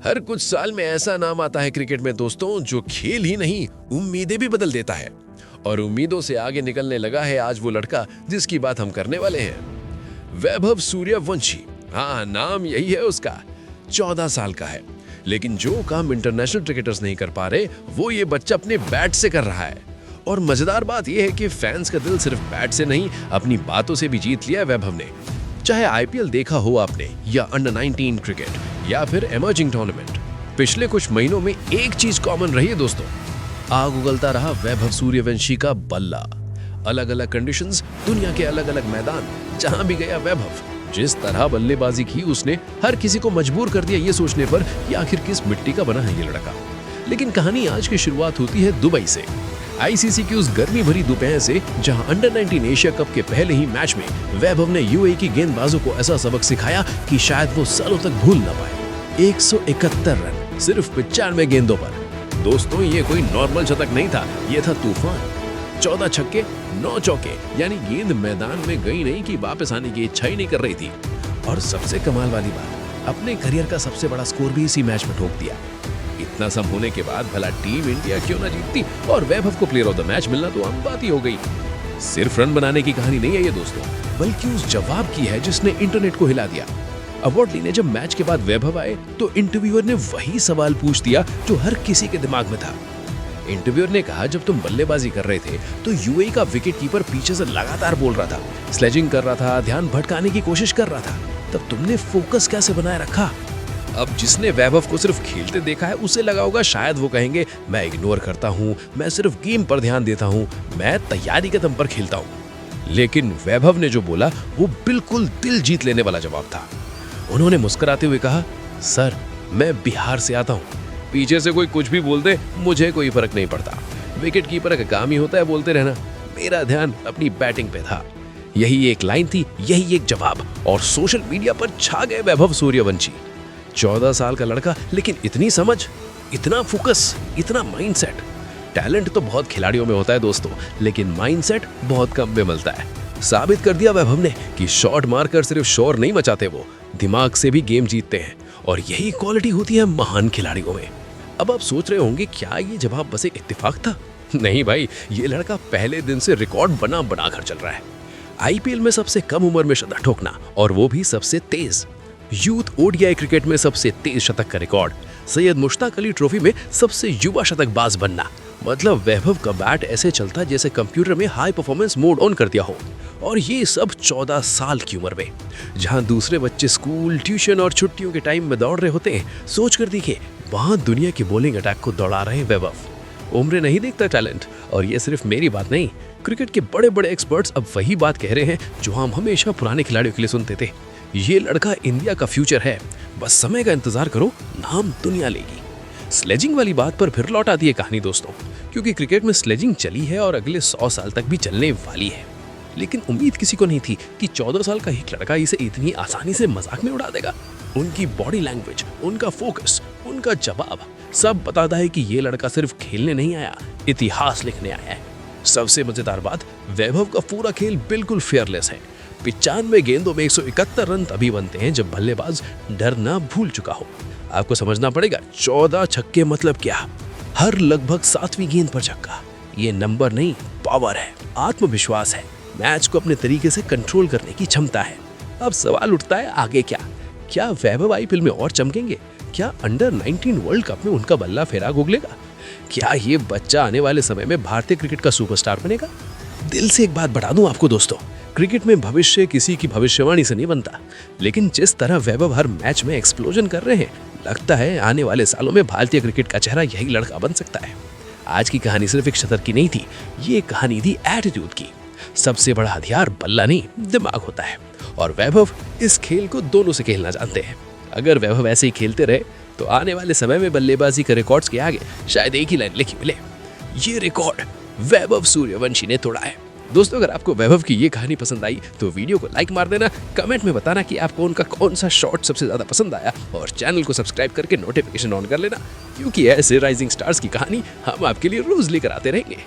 हर कुछ साल में ऐसा नाम आता है क्रिकेट में दोस्तों, जो खेल ही नहीं उम्मीदें भी बदल देता है। और उम्मीदों से आगे निकलने लगा है आज वो लड़का जिसकी बात हम करने वाले हैं। वैभव सूर्यवंशी। हाँ, नाम यही है उसका। 14 साल का है, लेकिन जो काम इंटरनेशनल क्रिकेटर्स नहीं कर पा रहे वो ये बच्चा अपने बैट से कर रहा है। और मजेदार बात यह है कि फैंस का दिल सिर्फ बैट से नहीं, अपनी बातों से भी जीत लिया है वैभव ने। चाहे आईपीएल देखा हो आपने, या अंडर 19 क्रिकेट, या फिर एमर्जिंग टूर्नामेंट, पिछले कुछ महीनों में एक चीज कॉमन रही है दोस्तों, आग उगलता रहा वैभव सूर्यवंशी का बल्ला। अलग अलग कंडीशंस, दुनिया के अलग अलग मैदान, जहां भी गया वैभव, जिस तरह बल्लेबाजी की उसने हर किसी को मजबूर कर दिया ये सोचने पर कि आखिर किस मिट्टी का बना है ये लड़का। लेकिन कहानी आज की शुरुआत होती है दुबई से। आईसीसी की उस गर्मी भरी दोपहर से, जहां अंडर 19 एशिया कप के पहले ही मैच में वैभव ने यूएई की गेंदबाजों को ऐसा सबक सिखाया कि शायद वो सालों तक भूल न पाए। 171 रन सिर्फ 95 गेंदों पर। दोस्तों, ये कोई नॉर्मल शतक नहीं था, ये था तूफान। 14 छक्के, 9 चौके, यानी गेंद मैदान में गई नहीं कि वापस आने की इच्छा ही नहीं कर रही थी। और सबसे कमाल वाली बात, अपने करियर का सबसे बड़ा स्कोर भी इसी मैच में ठोक दिया। इतना सब होने के बाद भला टीम इंडिया क्यों ना जीतती, और वैभव को प्लेयर ऑफ द मैच मिलना तो आम बात ही हो गई। सिर्फ रन बनाने की कहानी नहीं है ये दोस्तों, बल्कि उस जवाब की है जिसने इंटरनेट को हिला दिया। अवार्ड लेने जब मैच के बाद वैभव आए तो इंटरव्यूअर ने वही सवाल पूछ दिया जो हर किसी के दिमाग में था। इंटरव्यूअर ने कहा, जब तुम बल्लेबाजी कर रहे थे तो यूएई का विकेट कीपर पीछे से लगातार बोल रहा था, स्लेजिंग कर रहा था, ध्यान भटकाने की कोशिश कर रहा था, तब तुमने फोकस कैसे बनाए रखा? अब जिसने वैभव को सिर्फ खेलते देखा है उसे लगा होगा शायद वो कहेंगे, मैं इग्नोर करता हूँ, मैं सिर्फ गेम पर ध्यान देता हूँ, मैं तैयारी के दम पर खेलता हूँ। लेकिन वैभव ने जो बोला वो बिल्कुल दिल जीत लेने वाला जवाब था। उन्होंने मुस्कुराते हुए कहा, सर, मैं बिहार से आता हूँ, पीछे से कोई कुछ भी बोल दे मुझे कोई फर्क नहीं पड़ता। विकेट कीपर का काम ही होता है बोलते रहना, मेरा ध्यान अपनी बैटिंग पे था। यही एक लाइन थी, यही एक जवाब, और सोशल मीडिया पर छा गए वैभव सूर्यवंशी। 14 साल का लड़का, लेकिन इतनी समझ, इतना फोकस, इतना माइंडसेट। टैलेंट तो बहुत खिलाड़ियों में होता है दोस्तों, लेकिन माइंडसेट बहुत कम में मिलता है। साबित कर दिया वैभव ने कि शॉट मारकर सिर्फ शोर नहीं मचाते, वो दिमाग से भी गेम जीतते हैं, और यही क्वालिटी होती है महान खिलाड़ियों में। अब आप सोच रहे होंगे, क्या ये जवाब बस एक इत्तेफाक था? नहीं भाई, ये लड़का पहले दिन से रिकॉर्ड बना कर चल रहा है। आईपीएल में सबसे कम उम्र में शतक ठोकना, और वो भी सबसे तेज। यूथ ओडीआई क्रिकेट में सबसे तेज शतक का रिकॉर्ड, सैयद मुश्ताक अली ट्रॉफी में सबसे युवा शतकबाज बनना। मतलब वैभव का बैट ऐसे चलता जैसे कंप्यूटर में हाई परफॉर्मेंस मोड ऑन कर दिया हो। और ये सब 14 साल की उम्र में, जहां दूसरे बच्चे स्कूल, ट्यूशन और छुट्टियों के टाइम में दौड़ रहे होते हैं। सोच कर देखिए, वहां दुनिया की बॉलिंग अटैक को दौड़ा रहे हैं वैभव। उम्र नहीं देखता टैलेंट। और ये सिर्फ मेरी बात नहीं, क्रिकेट के बड़े बड़े एक्सपर्ट्स अब वही बात कह रहे हैं जो हम हमेशा पुराने खिलाड़ियों के लिए सुनते थे। ये लड़का इंडिया का फ्यूचर है, बस समय का इंतजार करो, नाम दुनिया लेगी। स्लेजिंग वाली बात पर फिर लौट आती है कहानी दोस्तों, क्योंकि क्रिकेट में स्लेजिंग चली है और अगले 100 साल तक भी चलने वाली है। लेकिन उम्मीद किसी को नहीं थी कि 14 साल का एक लड़का इसे इतनी आसानी से मजाक में उड़ा देगा। उनकी बॉडी लैंग्वेज, उनका फोकस, उनका जवाब सब बताता है कि ये लड़का सिर्फ खेलने नहीं आया, इतिहास लिखने आया है। सबसे मजेदार बात, वैभव का पूरा खेल बिल्कुल फेयरलेस है। 95 गेंदों में 171 रन तभी बनते हैं जब बल्लेबाज डरना भूल चुका हो। आपको समझना पड़ेगा, 14 छक्के मतलब क्या? हर लगभग 7वीं गेंद पर छक्का। ये नंबर नहीं, पावर है, आत्मविश्वास है, मैच को अपने तरीके से कंट्रोल करने की क्षमता है। अब सवाल उठता है, आगे क्या? क्या वैभव आईपीएल में और चमकेंगे? क्या अंडर 19 वर्ल्ड कप में उनका बल्ला फेराग उगलेगा? क्या ये बच्चा आने वाले समय में भारतीय क्रिकेट का सुपरस्टार बनेगा? दिल से एक बात बता दूं आपको दोस्तों, क्रिकेट में भविष्य किसी की भविष्यवाणी से नहीं बनता, लेकिन जिस तरह वैभव हर मैच में एक्सप्लोजन कर रहे हैं, लगता है आने वाले सालों में भारतीय क्रिकेट का चेहरा यही लड़का बन सकता है। आज की कहानी सिर्फ एक शतक की नहीं थी, ये कहानी थी एटीट्यूड की। सबसे बड़ा हथियार बल्ला नहीं, दिमाग होता है, और वैभव इस खेल को दोनों से खेलना जानते हैं। अगर वैभव ऐसे ही खेलते रहे तो आने वाले समय में बल्लेबाजी के रिकॉर्ड्स के आगे शायद एक ही लाइन लिखी मिले, ये रिकॉर्ड वैभव सूर्यवंशी ने तोड़ा है। दोस्तों, अगर आपको वैभव की ये कहानी पसंद आई तो वीडियो को लाइक मार देना, कमेंट में बताना कि आपको उनका कौन सा शॉट सबसे ज्यादा पसंद आया, और चैनल को सब्सक्राइब करके नोटिफिकेशन ऑन कर लेना, क्योंकि ऐसे राइजिंग स्टार्स की कहानी हम आपके लिए रोज लेकर आते रहेंगे।